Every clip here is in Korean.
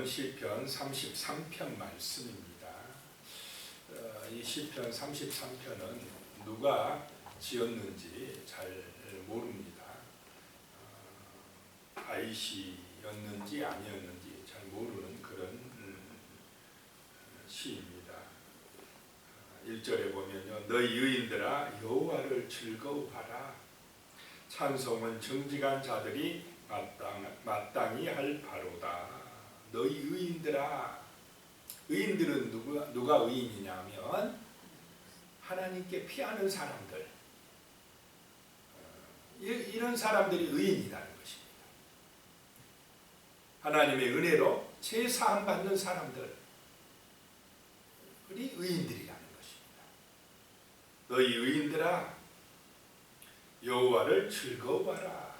본문 시편 33편 말씀입니다. 이 시편 33편은 누가 지었는지 잘 모릅니다. 다윗이었는지 아니었는지 잘 모르는 그런 시입니다. 1절에 보면요, 너희 의인들아 여호와를 즐거워하라. 찬송은 정직한 자들이 마땅히 할 바로다. 너희 의인들아. 의인들은 누가 의인이냐면 하나님께 피하는 사람들, 이런 사람들이 의인이라는 것입니다. 하나님의 은혜로 제사함 받는 사람들이 의인들이라는 것입니다. 너희 의인들아 여호와를 즐거워하라.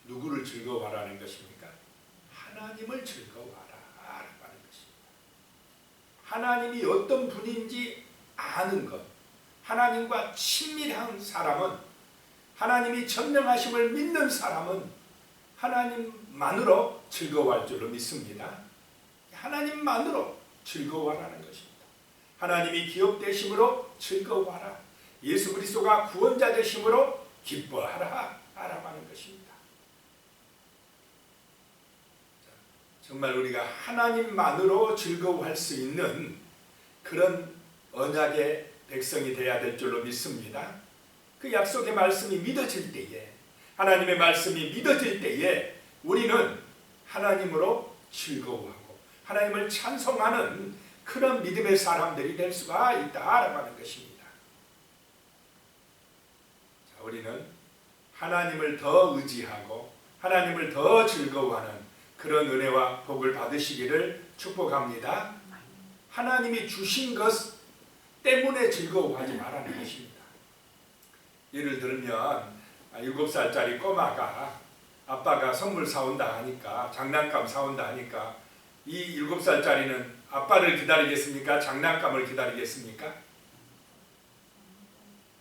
누구를 즐거워하라는 것입니까? 하나님을 즐거워하라 라고 하는 것입니다. 하나님이 어떤 분인지 아는 것, 하나님과 친밀한 사람은, 하나님이 전능하심을 믿는 사람은 하나님만으로 즐거워할 줄로 믿습니다. 하나님만으로 즐거워하라는 것입니다. 하나님이 기업되심으로 즐거워하라. 예수 그리스도가 구원자 되심으로 기뻐하라 라고 하는 것입니다. 정말 우리가 하나님만으로 즐거워할 수 있는 그런 언약의 백성이 되어야 될 줄로 믿습니다. 그 약속의 말씀이 믿어질 때에, 하나님의 말씀이 믿어질 때에 우리는 하나님으로 즐거워하고 하나님을 찬송하는 그런 믿음의 사람들이 될 수가 있다라고 하는 것입니다. 자, 우리는 하나님을 더 의지하고 하나님을 더 즐거워하는 그런 은혜와 복을 받으시기를 축복합니다. 하나님이 주신 것 때문에 즐거워하지 말라는 것입니다. 예를 들면 7살짜리 꼬마가 아빠가 선물 사온다 하니까, 장난감 사온다 하니까 이 7살짜리는 아빠를 기다리겠습니까? 장난감을 기다리겠습니까?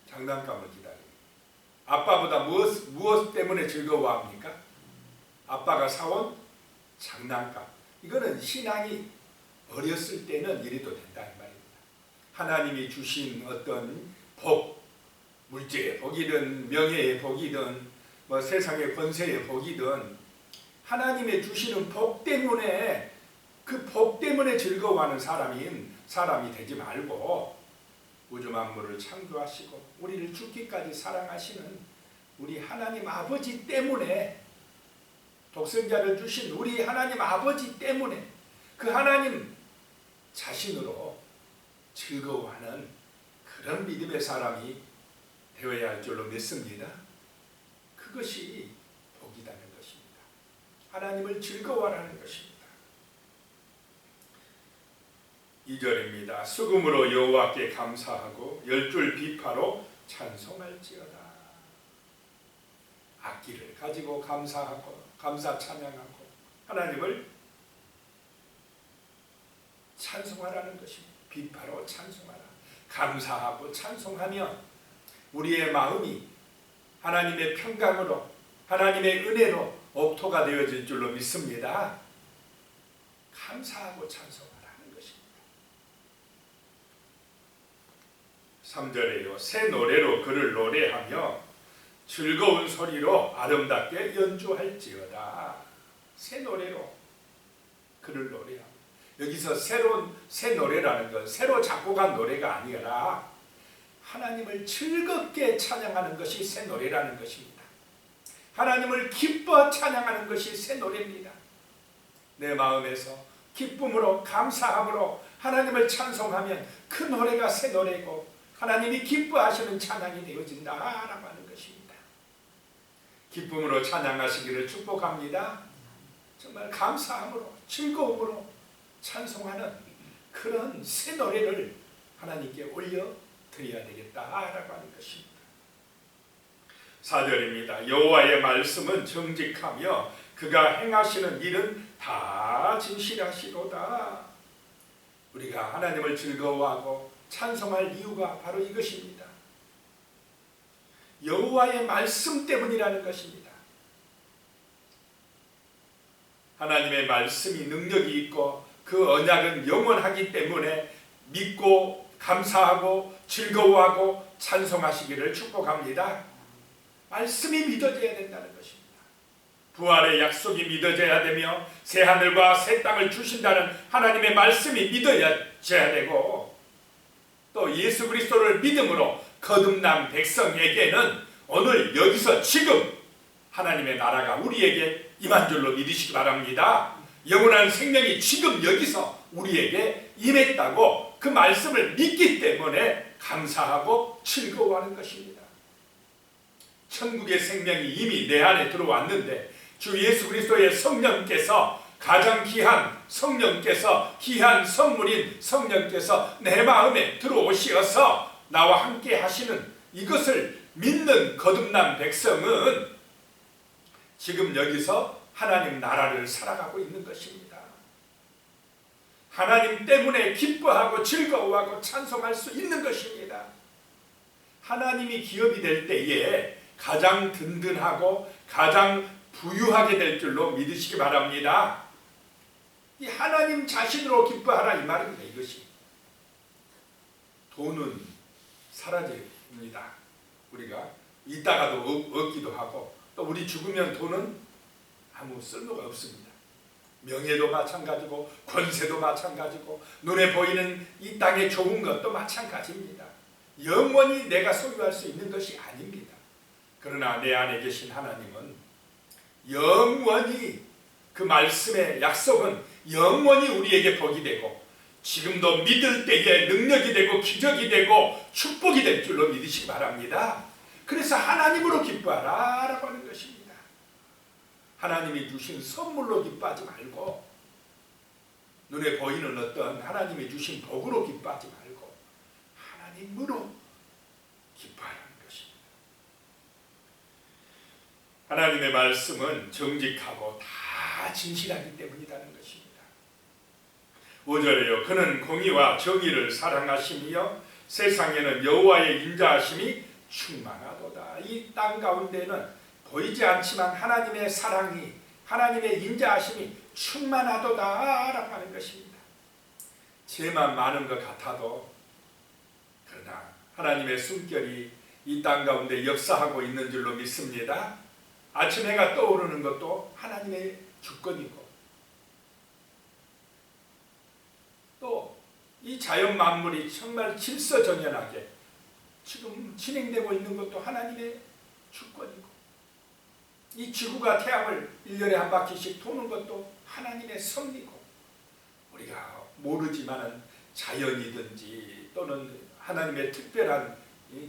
장난감을 기다립니다. 아빠보다 무엇 때문에 즐거워합니까? 아빠가 사온 장난감. 이거는 신앙이 어렸을 때는 이래도 된다 이 말입니다. 하나님이 주신 어떤 복, 물질의 복이든 명예의 복이든 뭐 세상의 권세의 복이든 하나님의 주시는 복 때문에, 그 복 때문에 즐거워하는 사람이 되지 말고, 우주 만물을 창조하시고 우리를 죽기까지 사랑하시는 우리 하나님 아버지 때문에, 독생자를 주신 우리 하나님 아버지 때문에 그 하나님 자신으로 즐거워하는 그런 믿음의 사람이 되어야 할 줄로 믿습니다. 그것이 복이라는 것입니다. 하나님을 즐거워하라는 것입니다. 2절입니다. 수금으로 여호와께 감사하고 10줄 비파로 찬송할지어다. 악기를 가지고 감사하고 감사 찬양하고 하나님을 찬송하라는 것입니다. 비파로 찬송하라. 감사하고 찬송하면 우리의 마음이 하나님의 평강으로, 하나님의 은혜로 옥토가 되어질 줄로 믿습니다. 감사하고 찬송하라는 것입니다. 3절에요. 새 노래로 그를 노래하며 즐거운 소리로 아름답게 연주할지어다. 새 노래로 그를 노래하며, 여기서 새 노래라는 건 새로 작곡한 노래가 아니라 하나님을 즐겁게 찬양하는 것이 새 노래라는 것입니다. 하나님을 기뻐 찬양하는 것이 새 노래입니다. 내 마음에서 기쁨으로 감사함으로 하나님을 찬송하면 그 노래가 새 노래고 하나님이 기뻐하시는 찬양이 되어진다라고 하는 것입니다. 기쁨으로 찬양하시기를 축복합니다. 정말 감사함으로 즐거움으로 찬송하는 그런 새 노래를 하나님께 올려드려야 되겠다라고 하는 것입니다. 4절입니다. 여호와의 말씀은 정직하며 그가 행하시는 일은 다 진실하시도다. 우리가 하나님을 즐거워하고 찬송할 이유가 바로 이것입니다. 여호와의 말씀 때문이라는 것입니다. 하나님의 말씀이 능력이 있고 그 언약은 영원하기 때문에 믿고 감사하고 즐거워하고 찬송하시기를 축복합니다. 말씀이 믿어져야 된다는 것입니다. 부활의 약속이 믿어져야 되며 새 하늘과 새 땅을 주신다는 하나님의 말씀이 믿어져야 되고, 또 예수 그리스도를 믿음으로 거듭난 백성에게는 오늘 여기서 지금 하나님의 나라가 우리에게 임한 줄로 믿으시기 바랍니다. 영원한 생명이 지금 여기서 우리에게 임했다고 그 말씀을 믿기 때문에 감사하고 즐거워하는 것입니다. 천국의 생명이 이미 내 안에 들어왔는데 주 예수 그리스도의 성령께서, 가장 귀한 성령께서, 귀한 선물인 성령께서 내 마음에 들어오시어서 나와 함께 하시는 이것을 믿는 거듭난 백성은 지금 여기서 하나님 나라를 살아가고 있는 것입니다. 하나님 때문에 기뻐하고 즐거워하고 찬송할 수 있는 것입니다. 하나님이 기업이 될 때에 가장 든든하고 가장 부유하게 될 줄로 믿으시기 바랍니다. 이 하나님 자신으로 기뻐하라 이 말입니다. 이것이 돈은 사라집니다. 우리가 있다가도 얻기도 하고, 또 우리 죽으면 돈은 아무 쓸모가 없습니다. 명예도 마찬가지고 권세도 마찬가지고 눈에 보이는 이 땅의 좋은 것도 마찬가지입니다. 영원히 내가 소유할 수 있는 것이 아닙니다. 그러나 내 안에 계신 하나님은 영원히, 그 말씀의 약속은 영원히 우리에게 복이 되고 지금도 믿을 때에 능력이 되고 기적이 되고 축복이 될 줄로 믿으시기 바랍니다. 그래서 하나님으로 기뻐하라 라고 하는 것입니다. 하나님이 주신 선물로 기뻐하지 말고, 눈에 보이는 어떤 하나님이 주신 복으로 기뻐하지 말고 하나님으로 기뻐하라는 것입니다. 하나님의 말씀은 정직하고 다 진실하기 때문이라는 것입니다. 5절에요. 그는 공의와 정의를 사랑하시며 세상에는 여호와의 인자하심이 충만하도다. 이 땅 가운데는 보이지 않지만 하나님의 사랑이, 하나님의 인자하심이 충만하도다 라고 하는 것입니다. 죄만 많은 것 같아도, 그러나 하나님의 숨결이 이 땅 가운데 역사하고 있는 줄로 믿습니다. 아침 해가 떠오르는 것도 하나님의 주권이고, 또 이 자연 만물이 정말 질서정연하게 지금 진행되고 있는 것도 하나님의 주권이고, 이 지구가 태양을 1년에 한 바퀴씩 도는 것도 하나님의 섭리고, 우리가 모르지만은 자연이든지 또는 하나님의 특별한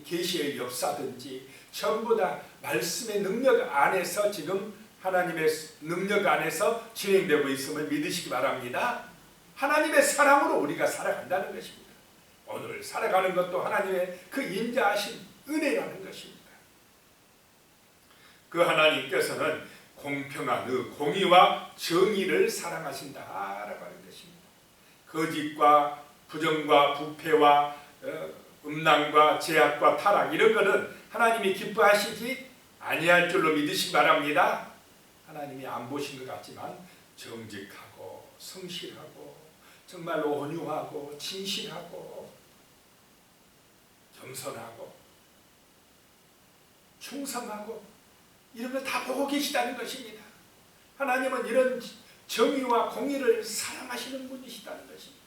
계시의 역사든지 전부 다 말씀의 능력 안에서, 지금 하나님의 능력 안에서 진행되고 있음을 믿으시기 바랍니다. 하나님의 사랑으로 우리가 살아간다는 것입니다. 오늘 살아가는 것도 하나님의 그 인자하신 은혜라는 것입니다. 그 하나님께서는 공평한 그 공의와 정의를 사랑하신다라고 하는 것입니다. 거짓과 부정과 부패와 음란과 제약과 타락, 이런 것은 하나님이 기뻐하시지 아니할 줄로 믿으시기 바랍니다. 하나님이 안 보신 것 같지만 정직하고 성실하고 정말 온유하고 진실하고 겸손하고 충성하고 이런 걸 다 보고 계시다는 것입니다. 하나님은 이런 정의와 공의를 사랑하시는 분이시다는 것입니다.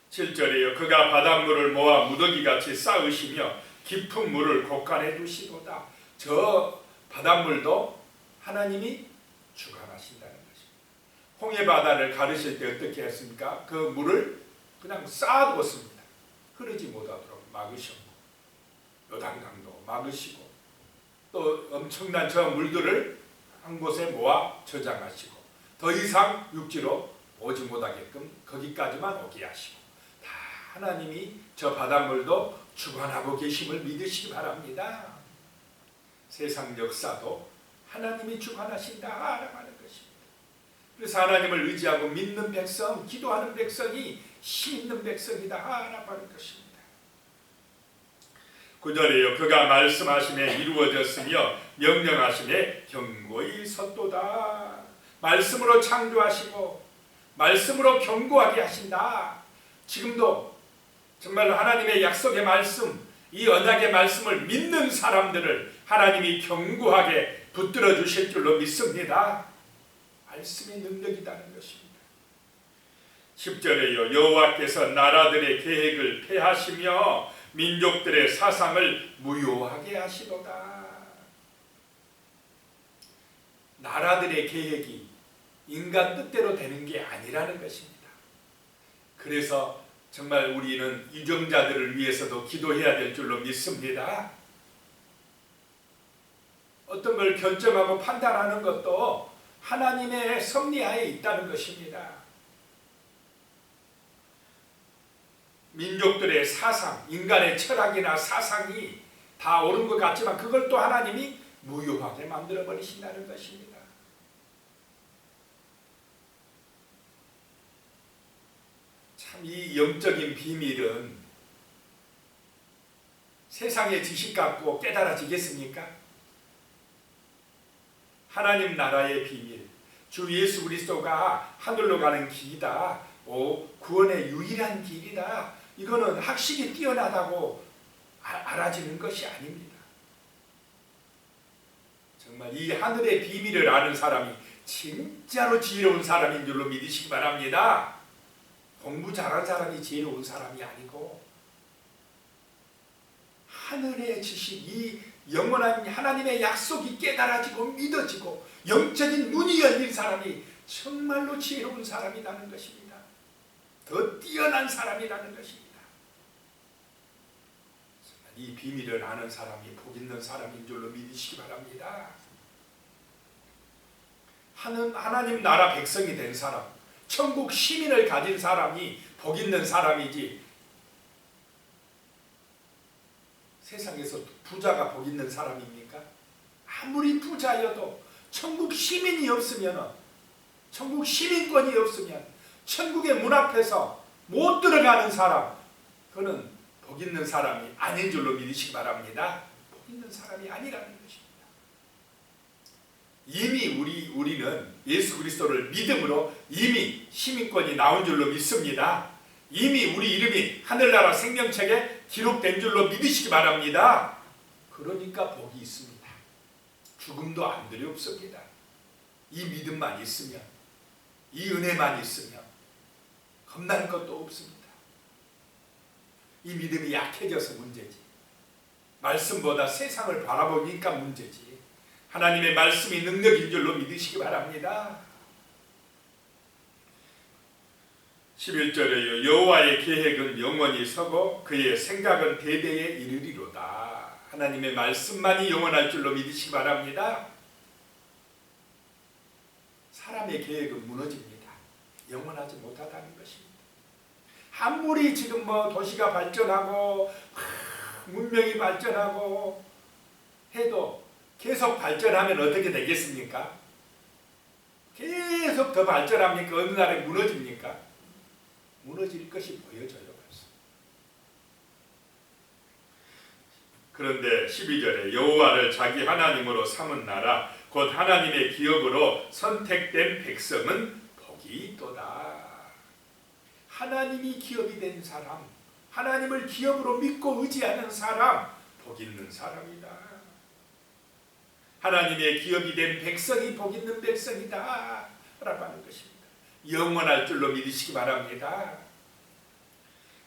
7절에요. 그가 바닷물을 모아 무더기같이 쌓으시며 깊은 물을 곳간에 두시도다. 저 바닷물도 하나님이 주관하신다는 것입니다. 홍해바다를 가르실 때 어떻게 했습니까? 그 물을 그냥 쌓아두었습니다. 흐르지 못하도록 막으셨고, 요단강도 막으시고, 또 엄청난 저 물들을 한 곳에 모아 저장하시고, 더 이상 육지로 오지 못하게끔 거기까지만 오게 하시고, 다 하나님이 저 바닷물도 주관하고 계심을 믿으시기 바랍니다. 세상 역사도 하나님이 주관하신다라고 하는 것입니다. 그래서 하나님을 의지하고 믿는 백성, 기도하는 백성이 힘 있는 백성이다라고 하는 것입니다. 9절에요. 그가 말씀하심에 이루어졌으며 명령하심에 경고히 섰도다. 말씀으로 창조하시고 말씀으로 경고하게 하신다. 지금도 정말 하나님의 약속의 말씀, 이 언약의 말씀을 믿는 사람들을 하나님이 경고하게 붙들어 주실 줄로 믿습니다. 말씀의 능력이라는 것입니다. 10절에요. 여호와께서 나라들의 계획을 폐하시며 민족들의 사상을 무효하게 하시도다. 나라들의 계획이 인간 뜻대로 되는 게 아니라는 것입니다. 그래서 정말 우리는 유정자들을 위해서도 기도해야 될 줄로 믿습니다. 어떤 걸 결정하고 판단하는 것도 하나님의 섭리하에 있다는 것입니다. 민족들의 사상, 인간의 철학이나 사상이 다 옳은 것 같지만 그걸 또 하나님이 무효하게 만들어 버리신다는 것입니다. 참 이 영적인 비밀은 세상의 지식 갖고 깨달아지겠습니까? 하나님 나라의 비밀, 주 예수 그리스도가 하늘로 가는 길이다. 구원의 유일한 길이다. 이거는 학식이 뛰어나다고 알아지는 것이 아닙니다. 정말 이 하늘의 비밀을 아는 사람이 진짜로 지혜로운 사람인 줄로 믿으시기 바랍니다. 공부 잘한 사람이 지혜로운 사람이 아니고 하늘의 지식이 영원한 하나님의 약속이 깨달아지고 믿어지고 영적인 눈이 열린 사람이 정말로 지혜로운 사람이라는 것입니다. 더 뛰어난 사람이라는 것입니다. 이 비밀을 아는 사람이 복 있는 사람인 줄로 믿으시기 바랍니다. 하나님 나라 백성이 된 사람, 천국 시민을 가진 사람이 복 있는 사람이지 세상에서 부자가 복 있는 사람입니까? 아무리 부자여도 천국 시민이 없으면, 천국 시민권이 없으면 천국의 문 앞에서 못 들어가는 사람, 그는 복 있는 사람이 아닌 줄로 믿으시기 바랍니다. 복 있는 사람이 아니라는 것입니다. 이미 우리는 예수 그리스도를 믿음으로 이미 시민권이 나온 줄로 믿습니다. 이미 우리 이름이 하늘나라 생명책에 기록된 줄로 믿으시기 바랍니다. 그러니까 복이 있습니다. 죽음도 안 두렵습니다. 이 믿음만 있으면, 이 은혜만 있으면 겁나는 것도 없습니다. 이 믿음이 약해져서 문제지, 말씀보다 세상을 바라보니까 문제지, 하나님의 말씀이 능력인 줄로 믿으시기 바랍니다. 11절에요. 여호와의 계획은 영원히 서고 그의 생각은 대대에 이르리로다. 하나님의 말씀만이 영원할 줄로 믿으시기 바랍니다. 사람의 계획은 무너집니다. 영원하지 못하다는 것입니다. 아무리 지금 도시가 발전하고 문명이 발전하고 해도 계속 발전하면 어떻게 되겠습니까? 계속 더 발전합니까? 어느 날에 무너집니까? 무너질 것이 보여져요. 벌써. 그런데 12절에 여호와를 자기 하나님으로 삼은 나라 곧 하나님의 기업으로 선택된 백성은 복이 있도다. 하나님이 기업이 된 사람, 하나님을 기업으로 믿고 의지하는 사람, 복 있는 사람이다. 하나님의 기업이 된 백성이 복 있는 백성이다 라고 하는 것입니다. 영원할 줄로 믿으시기 바랍니다.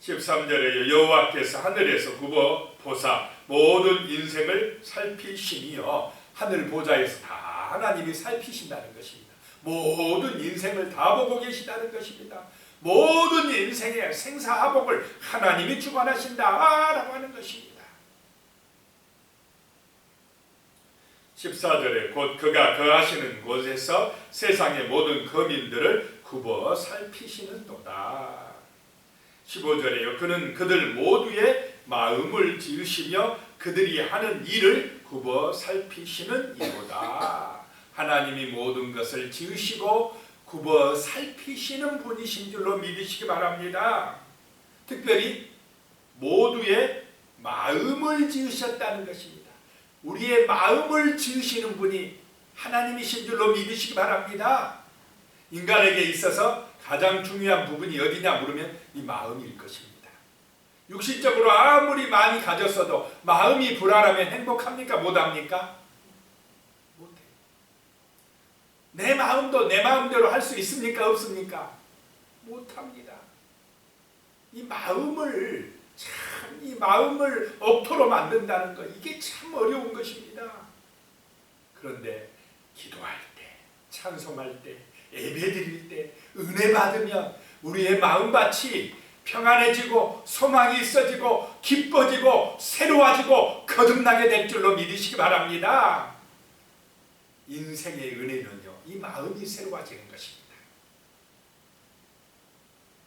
13절에 여호와께서 하늘에서 굽어 보사 모든 인생을 살피시니요. 하늘 보좌에서 다 하나님이 살피신다는 것입니다. 모든 인생을 다 보고 계시다는 것입니다. 모든 인생의 생사화복을 하나님이 주관하신다 라고 하는 것입니다. 14절에 곧 그가 거하시는 곳에서 세상의 모든 거민들을 굽어 살피시는도다. 15절에요. 그는 그들 모두의 마음을 지으시며 그들이 하는 일을 굽어 살피시는 이로다. 하나님이 모든 것을 지으시고 굽어 살피시는 분이신 줄로 믿으시기 바랍니다. 특별히 모두의 마음을 지으셨다는 것입니다. 우리의 마음을 지으시는 분이 하나님이신 줄로 믿으시기 바랍니다. 인간에게 있어서 가장 중요한 부분이 어디냐 물으면 이 마음일 것입니다. 육신적으로 아무리 많이 가졌어도 마음이 불안하면 행복합니까? 못합니까? 못해요. 내 마음도 내 마음대로 할 수 있습니까? 없습니까? 못합니다. 이 마음을 이 마음을 억토로 만든다는 것, 이게 참 어려운 것입니다. 그런데 기도할 때, 찬송할 때, 예배드릴 때, 은혜 받으면 우리의 마음밭이 평안해지고 소망이 있어지고 기뻐지고 새로워지고 거듭나게 될 줄로 믿으시기 바랍니다. 인생의 은혜는요, 이 마음이 새로워지는 것입니다.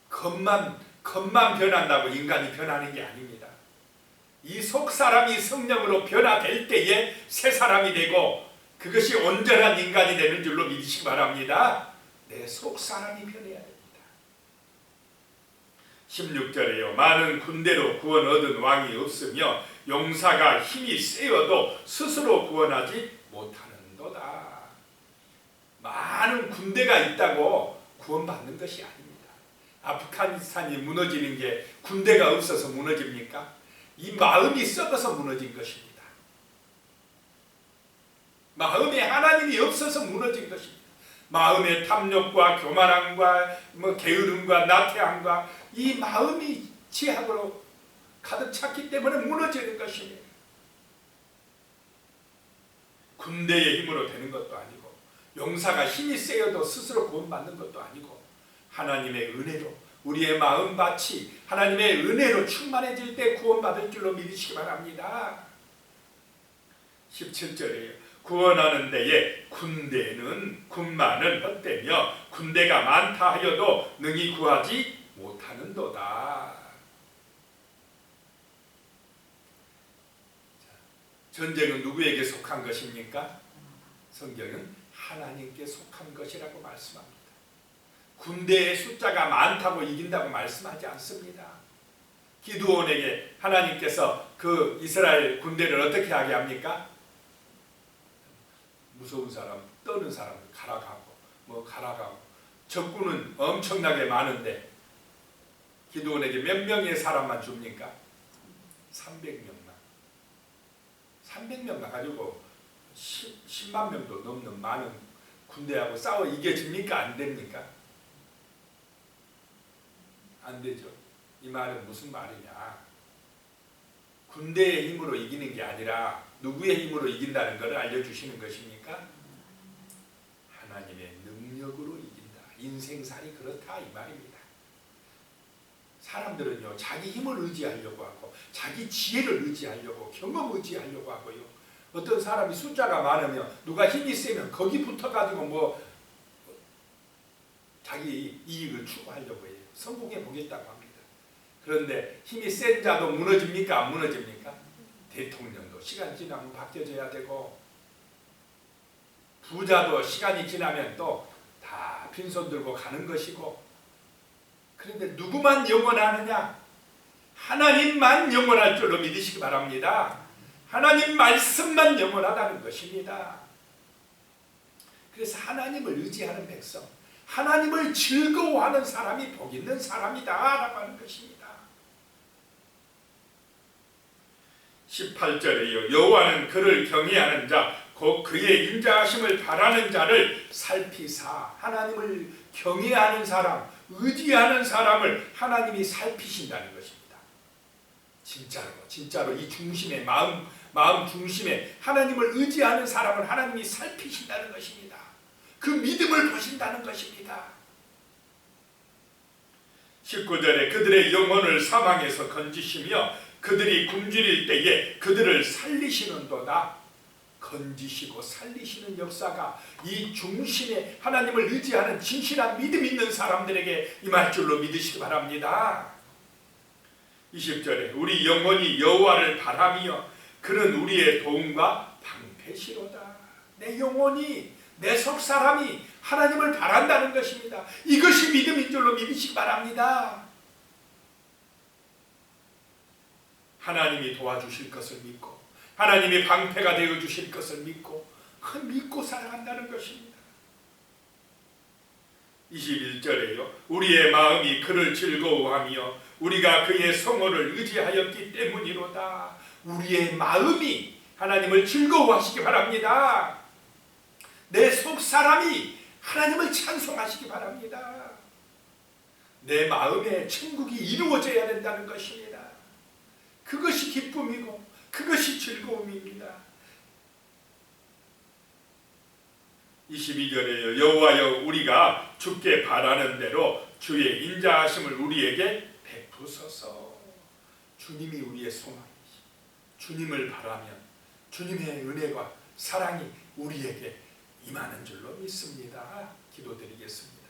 겉만 변한다고 인간이 변하는 게 아닙니다. 이 속사람이 성령으로 변화될 때에 새 사람이 되고 그것이 온전한 인간이 되는 줄로 믿으시기 바랍니다. 내 속사람이 변해야 됩니다. 16절에요. 많은 군대로 구원 얻은 왕이 없으며 용사가 힘이 세어도 스스로 구원하지 못하는도다. 많은 군대가 있다고 구원받는 것이 아닙니다. 아프가니스탄이 무너지는 게 군대가 없어서 무너집니까? 이 마음이 썩어서 무너진 것입니다. 마음에 하나님이 없어서 무너진 것입니다. 마음의 탐욕과 교만함과 게으름과 나태함과 이 마음이 죄악으로 가득 찼기 때문에 무너지는 것입니다. 군대의 힘으로 되는 것도 아니고 용사가 힘이 세어도 스스로 구원받는 것도 아니고 하나님의 은혜로 우리의 마음밭이 하나님의 은혜로 충만해질 때 구원받을 줄로 믿으시기 바랍니다. 17절이에요. 구원하는 데에 군만은 헛되며 군대가 많다 하여도 능히 구하지 못하는도다. 전쟁은 누구에게 속한 것입니까? 성경은 하나님께 속한 것이라고 말씀합니다. 군대의 숫자가 많다고 이긴다고 말씀하지 않습니다. 기드온에게 하나님께서 그 이스라엘 군대를 어떻게 하게 합니까? 무서운 사람, 떠는 사람을 갈아가고 적군은 엄청나게 많은데 기드온에게 몇 명의 사람만 줍니까? 300명만. 300명 가지고 10만 명도 넘는 많은 군대하고 싸워 이겨집니까? 안 됩니까? 안 되죠. 이 말은 무슨 말이냐? 군대의 힘으로 이기는 게 아니라 누구의 힘으로 이긴다는 것을 알려주시는 것입니까? 하나님의 능력으로 이긴다. 인생살이 그렇다 이 말입니다. 사람들은요, 자기 힘을 의지하려고 하고 자기 지혜를 의지하려고 경험 의지하려고 하고요. 어떤 사람이 숫자가 많으면 누가 힘이 세면 거기 붙어가지고 자기 이익을 추구하려고 해요. 성공해 보겠다고 합니다. 그런데 힘이 센 자도 무너집니까? 안 무너집니까? 대통령도 시간 지나면 바뀌어져야 되고 부자도 시간이 지나면 또 다 빈손 들고 가는 것이고 그런데 누구만 영원하느냐? 하나님만 영원할 줄로 믿으시기 바랍니다. 하나님 말씀만 영원하다는 것입니다. 그래서 하나님을 의지하는 백성, 하나님을 즐거워하는 사람이 복 있는 사람이다 라고 하는 것입니다. 18절에요. 여호와는 그를 경외하는 자 곧 그의 인자하심을 바라는 자를 살피사. 하나님을 경외하는 사람, 의지하는 사람을 하나님이 살피신다는 것입니다. 진짜로 이 중심에 마음 중심에 하나님을 의지하는 사람을 하나님이 살피신다는 것입니다. 그 믿음을 보신다는 것입니다. 19절에 그들의 영혼을 사망에서 건지시며 그들이 굶주릴 때에 그들을 살리시는도다. 건지시고 살리시는 역사가 이 중심에 하나님을 의지하는 진실한 믿음 있는 사람들에게 임할 줄로 믿으시기 바랍니다. 20절에 우리 영혼이 여호와를 바라며 그는 우리의 도움과 방패시로다. 내 영혼이 내 속사람이 하나님을 바란다는 것입니다. 이것이 믿음인 줄로 믿으시기 바랍니다. 하나님이 도와주실 것을 믿고 하나님이 방패가 되어 주실 것을 믿고 살아간다는 것입니다. 21절에요. 우리의 마음이 그를 즐거워하며 우리가 그의 성호를 의지하였기 때문이로다. 우리의 마음이 하나님을 즐거워하시기 바랍니다. 내 속사람이 하나님을 찬송하시기 바랍니다. 내 마음에 천국이 이루어져야 된다는 것입니다. 그것이 기쁨이고 그것이 즐거움입니다. 22절에요. 여호와여 우리가 주께 바라는 대로 주의 인자하심을 우리에게 베푸소서. 주님이 우리의 소망이시. 주님을 바라면 주님의 은혜와 사랑이 우리에게 임하는 줄로 믿습니다. 기도드리겠습니다.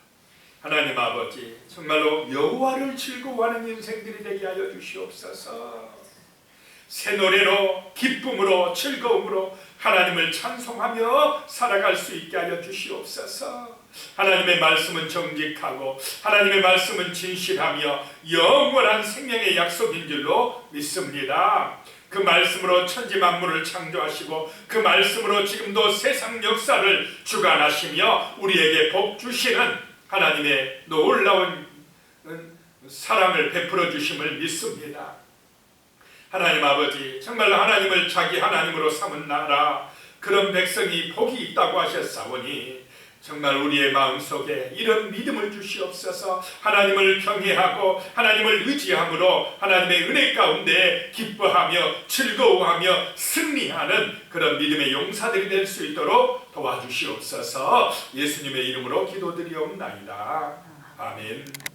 하나님 아버지, 정말로 여호와를 즐거워하는 인생들이 되게 하여 주시옵소서. 새 노래로 기쁨으로 즐거움으로 하나님을 찬송하며 살아갈 수 있게 하여 주시옵소서. 하나님의 말씀은 정직하고 하나님의 말씀은 진실하며 영원한 생명의 약속인 줄로 믿습니다. 그 말씀으로 천지 만물을 창조하시고 그 말씀으로 지금도 세상 역사를 주관하시며 우리에게 복 주시는 하나님의 놀라운 사랑을 베풀어 주심을 믿습니다. 하나님 아버지, 정말로 하나님을 자기 하나님으로 삼은 나라, 그런 백성이 복이 있다고 하셨사오니 정말 우리의 마음속에 이런 믿음을 주시옵소서. 하나님을 경외하고 하나님을 의지함으로 하나님의 은혜 가운데 기뻐하며 즐거워하며 승리하는 그런 믿음의 용사들이 될 수 있도록 도와주시옵소서. 예수님의 이름으로 기도드리옵나이다. 아멘.